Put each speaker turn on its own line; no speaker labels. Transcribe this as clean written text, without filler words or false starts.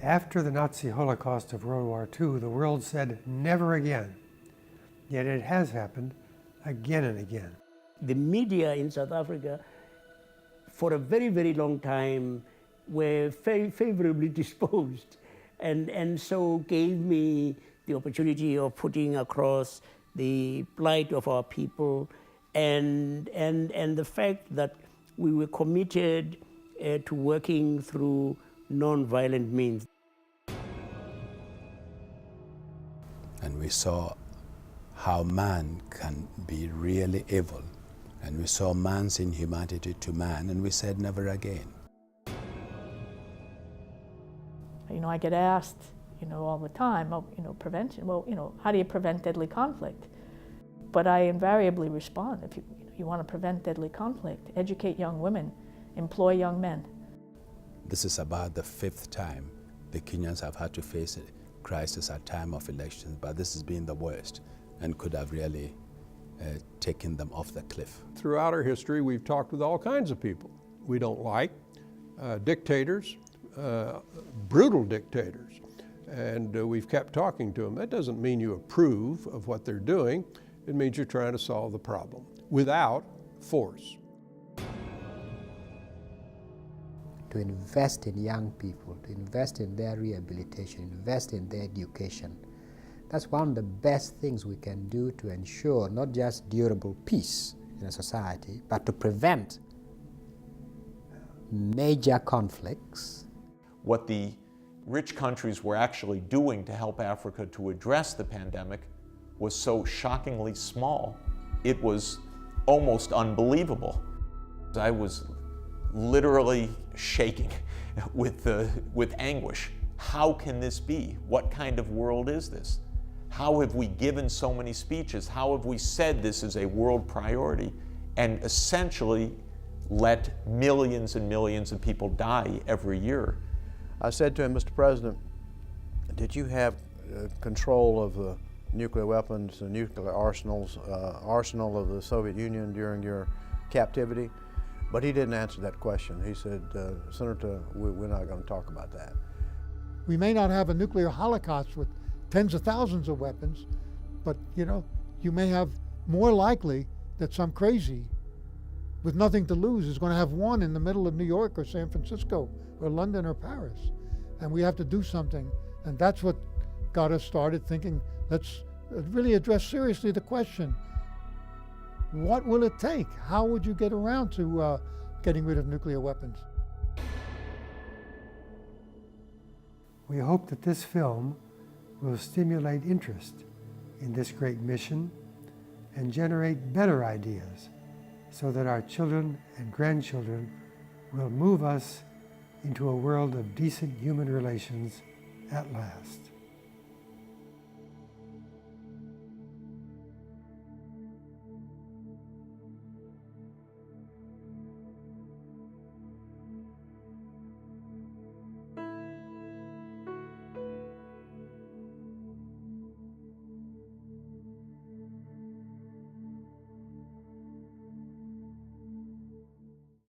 After the Nazi Holocaust of World War II, the world said never again. Yet it has happened again and again.
The media in South Africa, for a very, very long time, were very favorably disposed, and so gave me the opportunity of putting across the plight of our people and the fact that we were committed to working through non-violent means.
And we saw how man can be really evil. And we saw man's inhumanity to man, and we said never again.
You know, I get asked, all the time, prevention. Well, how do you prevent deadly conflict? But I invariably respond, if you want to prevent deadly conflict, educate young women, employ young men.
This is about the 5th time the Kenyans have had to face a crisis at time of elections, but this has been the worst and could have really taken them off the cliff.
Throughout our history, we've talked with all kinds of people we don't like, dictators, brutal dictators, and we've kept talking to them. That doesn't mean you approve of what they're doing. It means you're trying to solve the problem without force.
To invest in young people, to invest in their rehabilitation, invest in their education. That's one of the best things we can do to ensure not just durable peace in a society, but to prevent major conflicts.
What the rich countries were actually doing to help Africa to address the pandemic was so shockingly small, it was almost unbelievable. I was literally shaking with anguish. How can this be? What kind of world is this? How have we given so many speeches? How have we said this is a world priority and essentially let millions and millions of people die every year?
I said to him, Mr. President, did you have control of the nuclear weapons, the nuclear arsenal of the Soviet Union during your captivity? But he didn't answer that question. He said, Senator, we're not going to talk about that.
We may not have a nuclear holocaust with tens of thousands of weapons, but you may have more likely that some crazy with nothing to lose is going to have one in the middle of New York or San Francisco or London or Paris. And we have to do something. And that's what got us started thinking, let's really address seriously the question, what will it take? How would you get around to getting rid of nuclear weapons?
We hope that this film will stimulate interest in this great mission and generate better ideas so that our children and grandchildren will move us into a world of decent human relations at last.